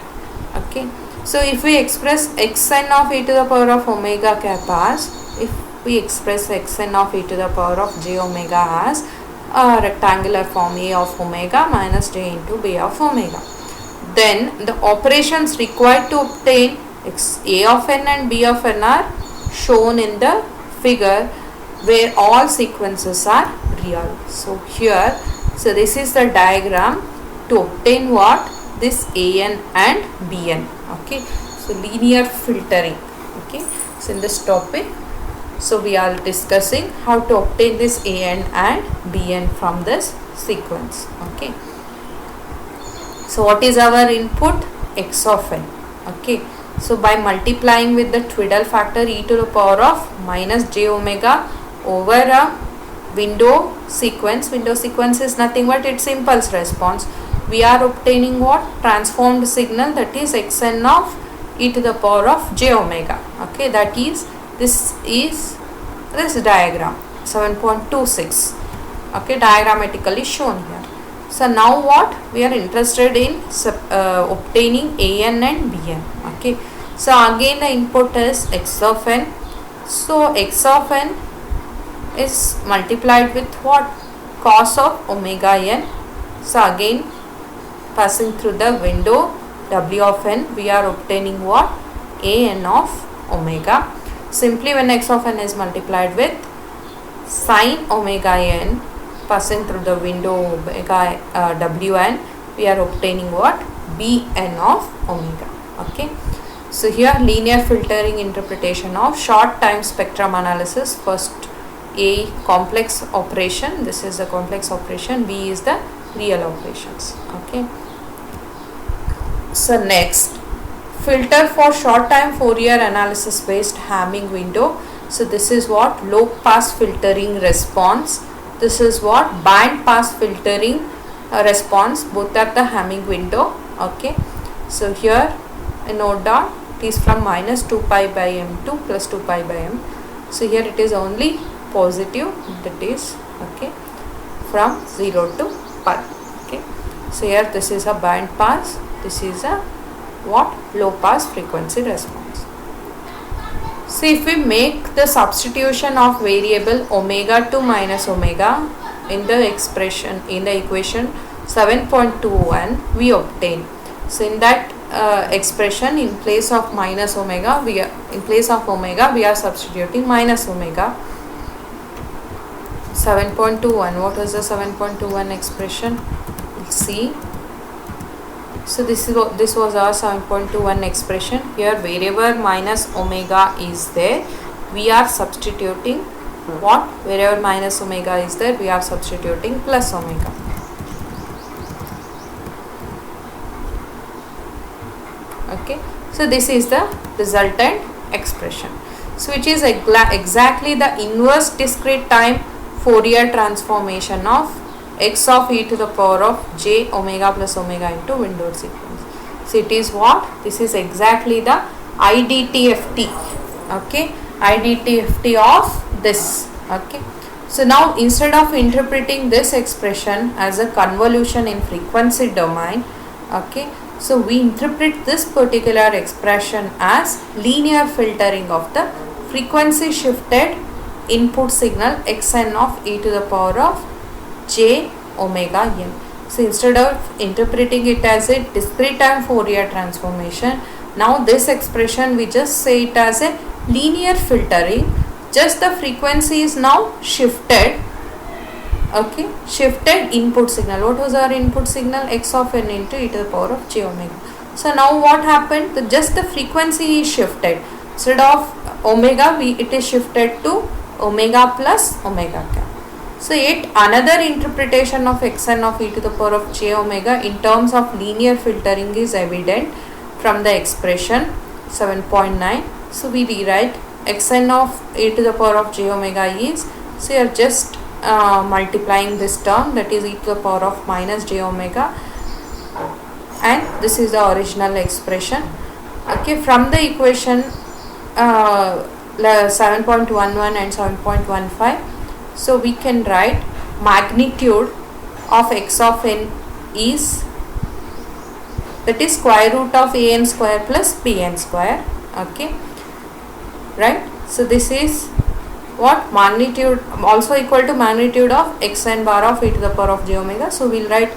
Okay, so if we express xn of e to the power of omega cap as, if we express xn of e to the power of j omega as a rectangular form a of omega minus j into b of omega, then the operations required to obtain a of n and b of n are shown in the figure where all sequences are real. So here, so this is the diagram to obtain what? This an and bn. Okay, so linear filtering. Okay, so in this topic, so we are discussing how to obtain this an and bn from this sequence. Okay, so what is our input? X of n. Okay, so by multiplying with the Twiddle factor e to the power of minus j omega over a window sequence is nothing but its impulse response, we are obtaining what? Transformed signal, that is xn of e to the power of j omega. Okay, that is this diagram 7.26. okay, diagrammatically shown here. So now what we are interested in obtaining an and bn. Okay, so again the input is x of n. So x of n is multiplied with what? Cos of omega n. So again passing through the window w of n, we are obtaining what? an of omega. Simply when x of n is multiplied with sin omega n passing through the window omega wn, we are obtaining what? bn of omega. Okay, so here linear filtering interpretation of short time spectrum analysis. First a complex operation, this is the complex operation, b is the real operations. Okay, so next, filter for short time Fourier analysis based Hamming window. So this is what? Low pass filtering response. This is what? Band pass filtering response. Both are the Hamming window. Okay, so here note down, it is from minus 2 pi by m to plus 2 pi by m. So here it is only positive, that is okay, from 0 to pi. Okay, so here this is a band pass, this is a what? Low pass frequency response. So if we make the substitution of variable omega to minus omega in the expression, in the equation 7.21, we obtain. So in that expression, in place of minus omega, we are substituting minus omega. 7.21, what was the 7.21 expression? Let's see. So this was our 7.21 expression. Here wherever minus omega is there, we are substituting what? Wherever minus omega is there, we are substituting plus omega. Okay, so this is the resultant expression. So which is exactly the inverse discrete time Fourier transformation of x of e to the power of j omega plus omega into windowed sequence. So it is what? This is exactly the IDTFT. Okay, IDTFT of this. Okay. So now instead of interpreting this expression as a convolution in frequency domain, okay, so we interpret this particular expression as linear filtering of the frequency shifted input signal xn of e to the power of j omega n. So instead of interpreting it as a discrete time Fourier transformation, now this expression we just say it as a linear filtering. Just the frequency is now shifted. Okay, shifted input signal. What was our input signal? X of n into e to the power of j omega. So now what happened? Just the frequency is shifted. Instead of omega, it is shifted to omega plus omega cap. So yet another interpretation of xn of e to the power of j omega in terms of linear filtering is evident from the expression 7.9. So we rewrite xn of e to the power of j omega is, so you are just multiplying this term, that is e to the power of minus j omega, and this is the original expression. Okay, from the equation 7.11 and 7.15, so we can write magnitude of x of n is, that is square root of a n square plus b n square. Okay, right. So this is what? Magnitude also equal to magnitude of x n bar of e to the power of j omega. So we'll write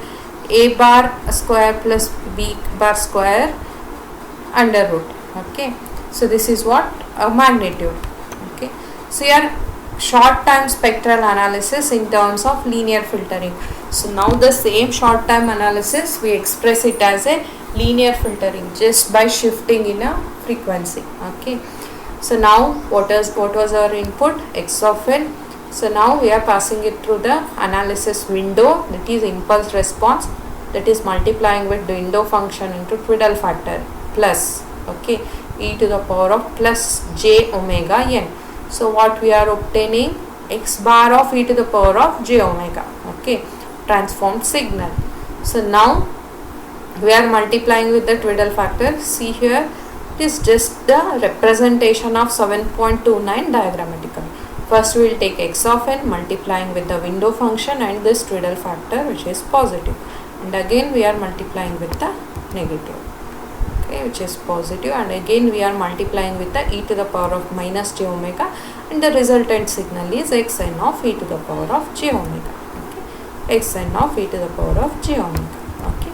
a bar square plus b bar square under root. Okay, so this is what? A magnitude. Okay, so here short time spectral analysis in terms of linear filtering. So now the same short time analysis we express it as a linear filtering just by shifting in a frequency. Okay, so now what was our input? X of n. So now we are passing it through the analysis window, that is impulse response, that is multiplying with the window function into twiddle factor plus, okay, e to the power of plus j omega n. So what we are obtaining? X bar of e to the power of j omega. Okay, transformed signal. So now we are multiplying with the twiddle factor. See here, it is just the representation of 7.29 diagrammatical. First we will take x of n multiplying with the window function and this twiddle factor which is positive, and again we are multiplying with the negative, okay, which is positive, and again we are multiplying with the e to the power of minus j omega, and the resultant signal is xn of e to the power of j omega. Okay, xn of e to the power of j omega. Okay,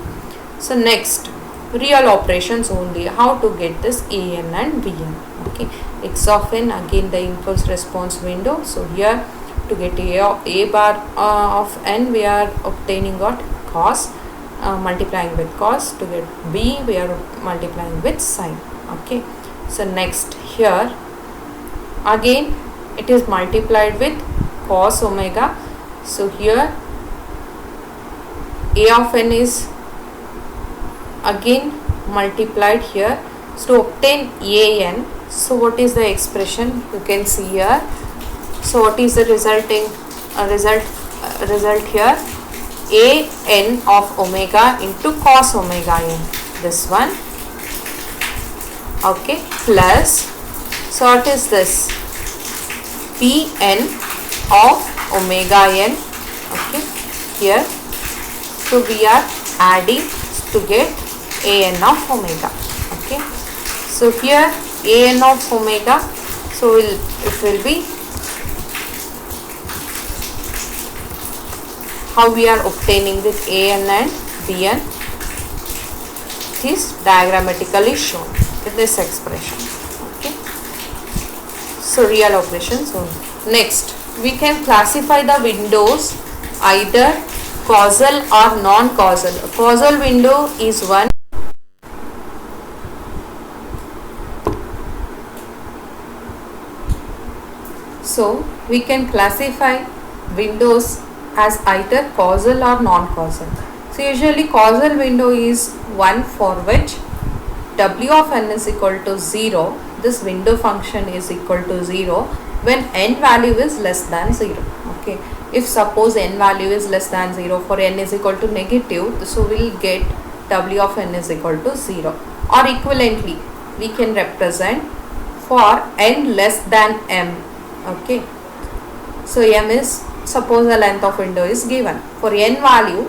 so next, real operations only, how to get this an and bn. Okay, x of n, again the impulse response window. So here to get a bar of n we are obtaining what? Cos, multiplying with cos. To get b we are multiplying with sine. Okay, so next here again it is multiplied with cos omega. So here a of n is again multiplied here. So to obtain an, so what is the expression? You can see here. So what is the resulting result here? A n of omega into cos omega n, this one. Okay, plus, so what is this? P n of omega n. Okay, here. So we are adding to get a n of omega. Okay, so here a n of omega, so it will be, how we are obtaining this a n and b n, it is diagrammatically shown in this expression. Okay, so real operations only. Next, we can classify the windows either causal or non-causal. A causal window is one. So we can classify windows as either causal or non-causal. So usually causal window is one for which w of n is equal to 0 this window function is equal to 0 when n value is less than 0. Okay, if suppose n value is less than 0, for n is equal to negative, so we'll get w of n is equal to 0. Or equivalently, we can represent for n less than m. Okay, so m is, suppose the length of window is given. For n value,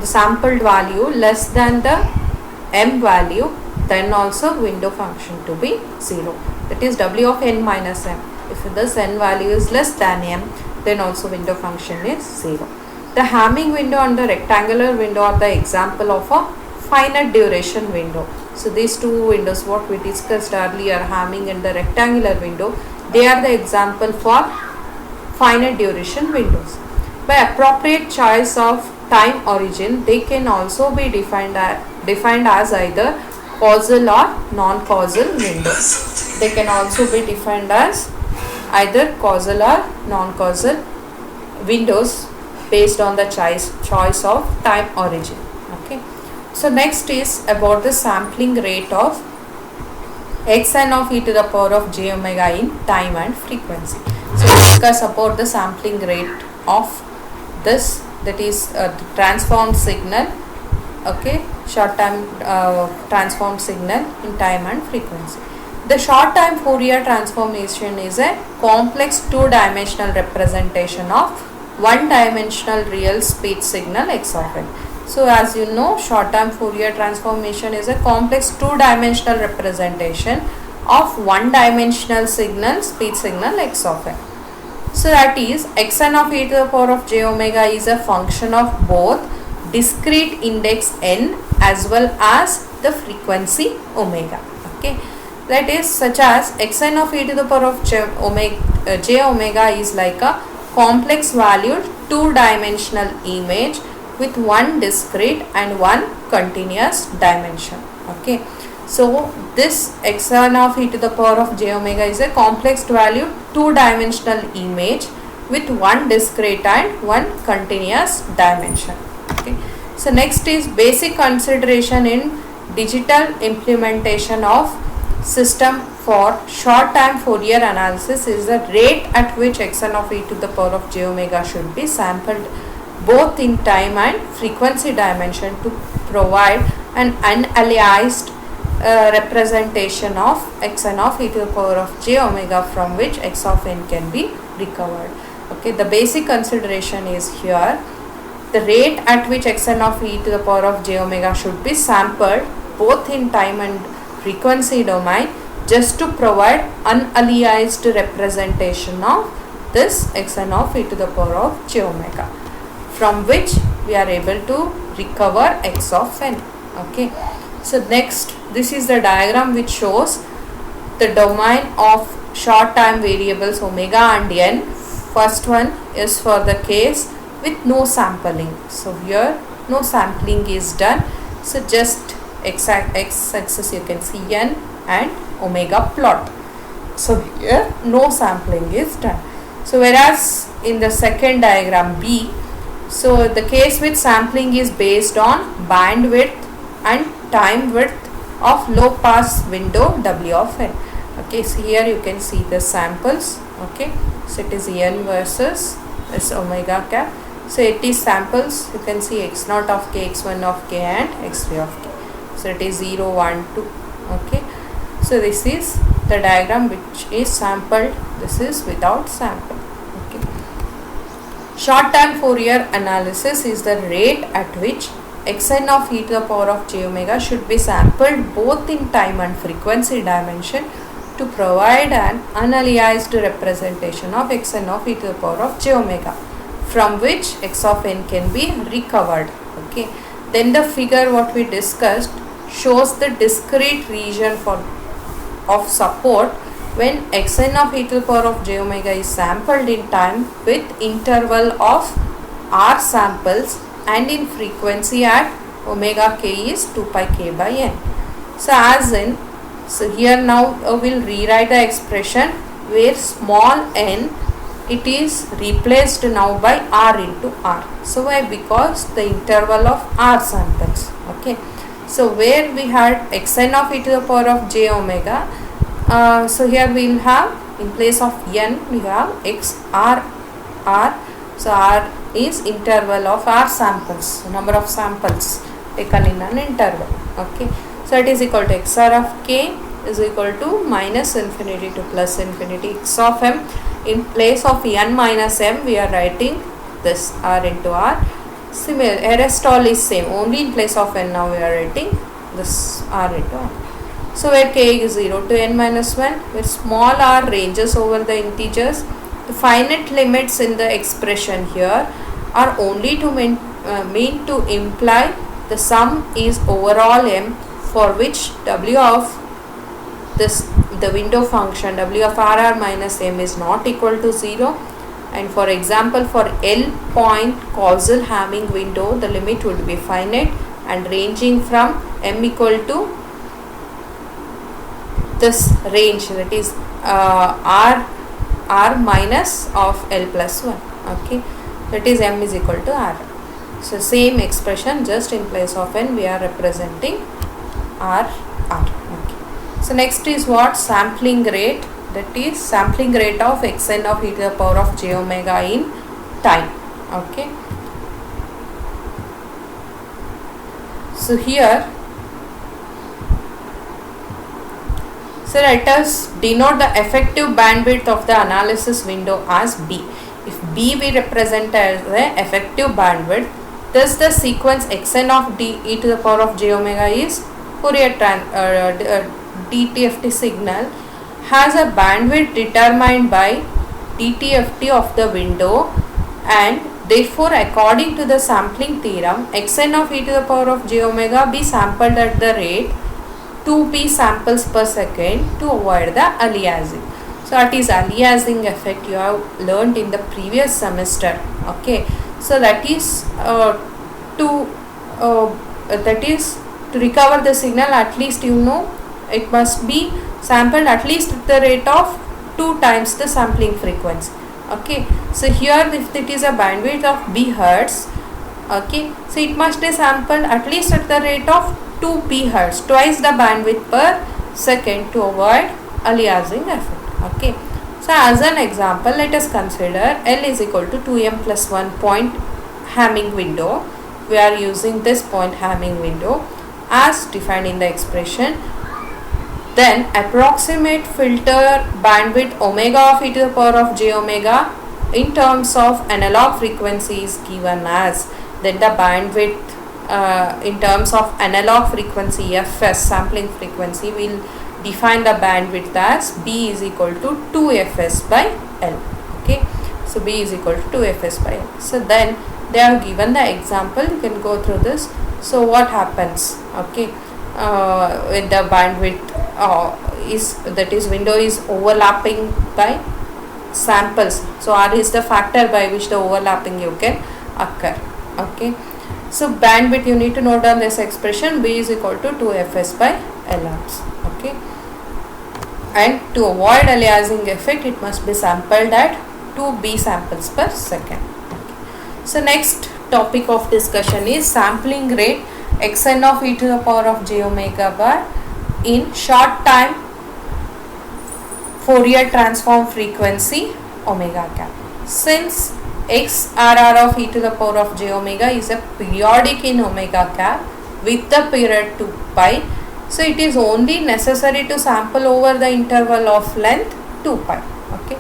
the sampled value less than the m value, then also window function to be 0. That is w of n minus m. If this n value is less than m, then also window function is 0. The Hamming window and the rectangular window are the example of a finite duration window. So these two windows what we discussed earlier, Hamming and the rectangular window, they are the example for finite duration windows. By appropriate choice of time origin, they can also be defined as either causal or non-causal windows. They can also be defined as either causal or non-causal windows based on the choice of time origin. Okay. So next is about the sampling rate of xn of e to the power of j omega in time and frequency. So we discuss about the sampling rate of this, that is transformed signal. Okay, short time transformed signal in time and frequency. The short time Fourier transformation is a complex two-dimensional representation of one-dimensional real speed signal x of n. So as you know, short time Fourier transformation is a complex two-dimensional representation of one-dimensional signal, speed signal x of n. So that is xn of e to the power of j omega is a function of both discrete index n as well as the frequency omega. Okay, that is such as xn of e to the power of j omega is like a complex valued two-dimensional image with one discrete and one continuous dimension. Okay, so this xn of e to the power of j omega is a complex valued two-dimensional image with one discrete and one continuous dimension. Okay, so next is basic consideration in digital implementation of system for short time Fourier analysis is the rate at which xn of e to the power of j omega should be sampled both in time and frequency dimension to provide an unaliased representation of xn of e to the power of j omega from which x of n can be recovered. Okay, the basic consideration is here the rate at which xn of e to the power of j omega should be sampled both in time and frequency domain just to provide unaliased representation of this xn of e to the power of j omega from which we are able to recover x of n. Okay, so next this is the diagram which shows the domain of short time variables omega and n. First one is for the case with no sampling. So here no sampling is done, so just x axis you can see n and omega plot. So here no sampling is done. So whereas in the second diagram B, so the case with sampling is based on bandwidth and time width of low pass window W of n. Okay, so here you can see the samples. Okay, so it is n versus this omega cap. So it is samples, you can see x0 of k, x1 of k and x3 of k. So it is 0, 1, 2. Okay, so this is the diagram which is sampled, this is without sample. Okay, short time Fourier analysis is the rate at which xn of e to the power of j omega should be sampled both in time and frequency dimension to provide an unaliased representation of xn of e to the power of j omega from which x of n can be recovered. Okay, then the figure what we discussed shows the discrete region of support when xn of e to the power of j omega is sampled in time with interval of r samples and in frequency at omega k is 2 pi k by n. So as in, so here now we'll rewrite the expression where small n it is replaced now by r into r. So why? Because the interval of r samples. Okay, so where we had xn of e to the power of j omega, So here we will have, in place of n we have x r r. So r is interval of r samples, so number of samples taken in an interval. Okay, so it is equal to x r of k is equal to minus infinity to plus infinity x of m. In place of n minus m we are writing this r into r. Similar, rest all is same, only in place of n now we are writing this r into r. So where k is 0 to n minus 1, where small r ranges over the integers, the finite limits in the expression here are only to mean to imply the sum is overall m, for which w of the window function w of r minus m is not equal to 0. And for example, for L point causal Hamming window, the limit would be finite and ranging from m equal to this range, that is r minus of L plus 1. Okay, that is m is equal to r. So same expression, just in place of n we are representing r. Okay. So next is what? Sampling rate, that is sampling rate of xn of e to the power of j omega in time. Okay, so here, so let us denote the effective bandwidth of the analysis window as b. If b we represent as the effective bandwidth, thus the sequence xn of d e to the power of j omega is Fourier DTFT signal has a bandwidth determined by DTFT of the window, and therefore according to the sampling theorem, xn of e to the power of j omega be sampled at the rate 2p samples per second to avoid the aliasing. So it is aliasing effect you have learned in the previous semester. Okay, so that is to recover the signal, at least you know it must be sampled at least at the rate of 2 times the sampling frequency. Okay, so here if it is a bandwidth of b hertz, okay, so it must be sampled at least at the rate of 2p hertz, twice the bandwidth per second, to avoid aliasing effect. Okay, so as an example, let us consider L is equal to 2m plus 1 point Hamming window. We are using this point Hamming window as defined in the expression. Then approximate filter bandwidth omega of e to the power of j omega in terms of analog frequency is given as, then the bandwidth in terms of analog frequency fs, sampling frequency, will define the bandwidth as b is equal to 2fs by l. Okay, so b is equal to 2fs by l. So then they have given the example, you can go through this. So what happens? Okay, with the bandwidth is window is overlapping by samples, so r is the factor by which the overlapping you can occur. Okay, so bandwidth you need to note down this expression, b is equal to 2fs by lr. Okay, and to avoid aliasing effect, it must be sampled at 2b samples per second. Okay. So next topic of discussion is sampling rate xn of e to the power of j omega bar in short time Fourier transform frequency omega cap. Since xrr of e to the power of j omega is a periodic in omega cap with the period 2 pi, so it is only necessary to sample over the interval of length 2 pi. Okay,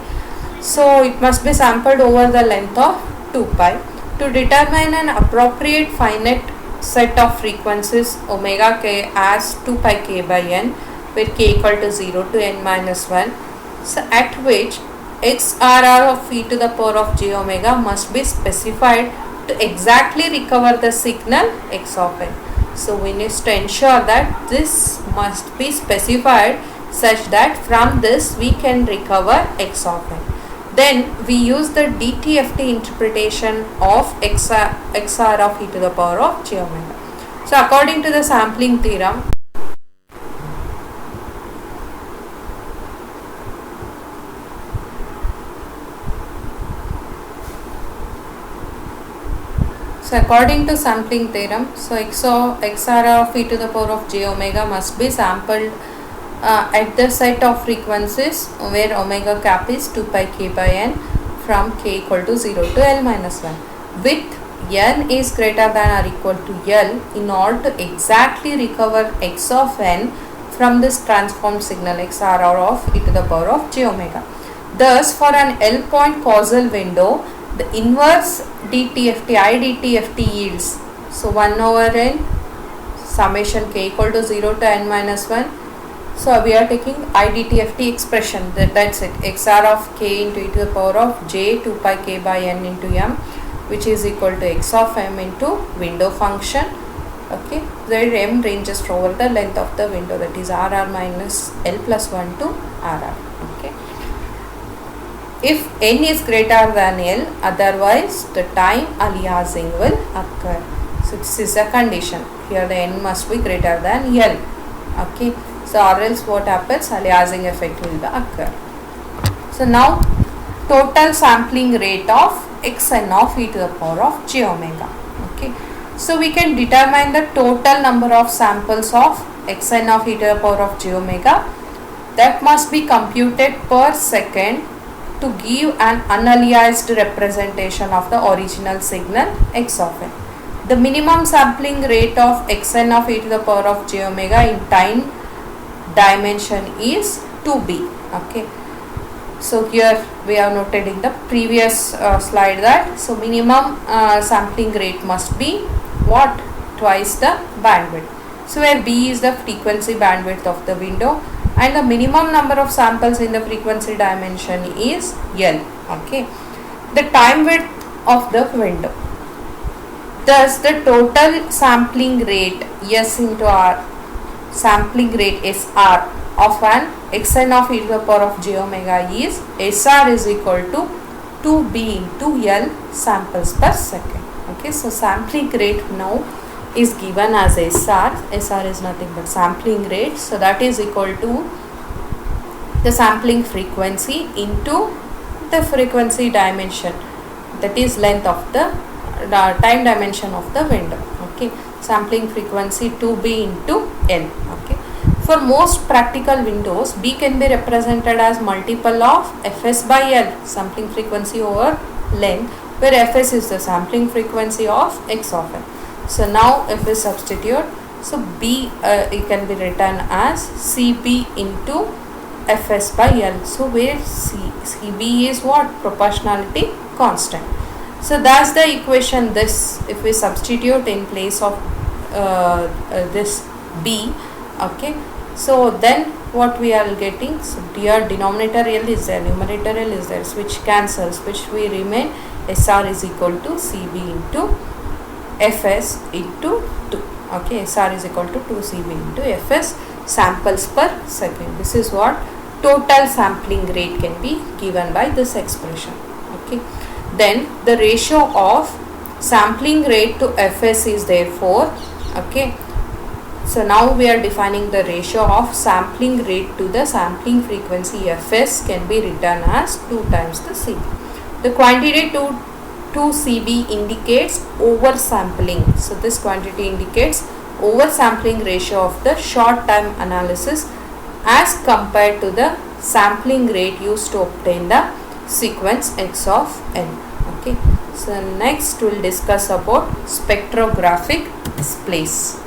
so it must be sampled over the length of 2 pi. To determine an appropriate finite set of frequencies omega k as 2 pi k by n, where k equal to 0 to n minus 1, so at which xrr of e to the power of j omega must be specified to exactly recover the signal x of n. So we need to ensure that this must be specified such that from this we can recover x of n. Then we use the DTFT interpretation of xr of e to the power of j omega. So according to the sampling theorem, so xr of e to the power of j omega must be sampled at the set of frequencies where omega cap is 2 pi k by n from k equal to 0 to L minus 1 with n is greater than or equal to L in order to exactly recover x of n from this transformed signal XRR of e to the power of j omega. Thus, for an L point causal window, the inverse dTFT IDTFT yields, so 1 over n summation k equal to 0 to n minus 1. So we are taking IDTFT expression, that's it, XR of k into e to the power of j 2 pi k by n into m, which is equal to x of m into window function. Okay, where m ranges over the length of the window, that is RR minus L plus 1 to RR. Okay, if n is greater than L, otherwise the time aliasing will occur. So this is a condition. Here the n must be greater than L. Okay, so or else what happens, aliasing effect will occur. So now total sampling rate of xn of e to the power of j omega. Okay, so we can determine the total number of samples of xn of e to the power of j omega that must be computed per second to give an unaliased representation of the original signal x of n. The minimum sampling rate of xn of e to the power of j omega in time dimension is 2b. Okay, so here we have noted in the previous slide that so minimum sampling rate must be what, twice the bandwidth. So where b is the frequency bandwidth of the window and the minimum number of samples in the frequency dimension is L. Okay, the time width of the window. Thus the total sampling rate S into R, sampling rate SR of an xn of e to the power of j omega is SR is equal to 2b into L samples per second. Okay, so sampling rate now is given as SR. SR is nothing but sampling rate, so that is equal to the sampling frequency into the frequency dimension, that is length of the time dimension of the window. Okay, sampling frequency 2b into L. Okay, for most practical windows, b can be represented as multiple of fs by L, sampling frequency over length, where fs is the sampling frequency of x of n. So now if we substitute, so b it can be written as cb into fs by L. So where cb is what, proportionality constant. So that's the equation. This, if we substitute in place of this b, okay, so then what we are getting, so here denominator L is there, numerator L is there, which cancels, which we remain SR is equal to cb into fs into 2. Okay, SR is equal to 2 cb into fs samples per second. This is what total sampling rate can be given by this expression. Okay, then the ratio of sampling rate to fs is therefore, okay, so now we are defining the ratio of sampling rate to the sampling frequency fs can be written as 2 times the cb. The quantity 2 cb indicates oversampling. So this quantity indicates oversampling ratio of the short time analysis as compared to the sampling rate used to obtain the sequence x of n. Okay, so next we will discuss about spectrographic displays.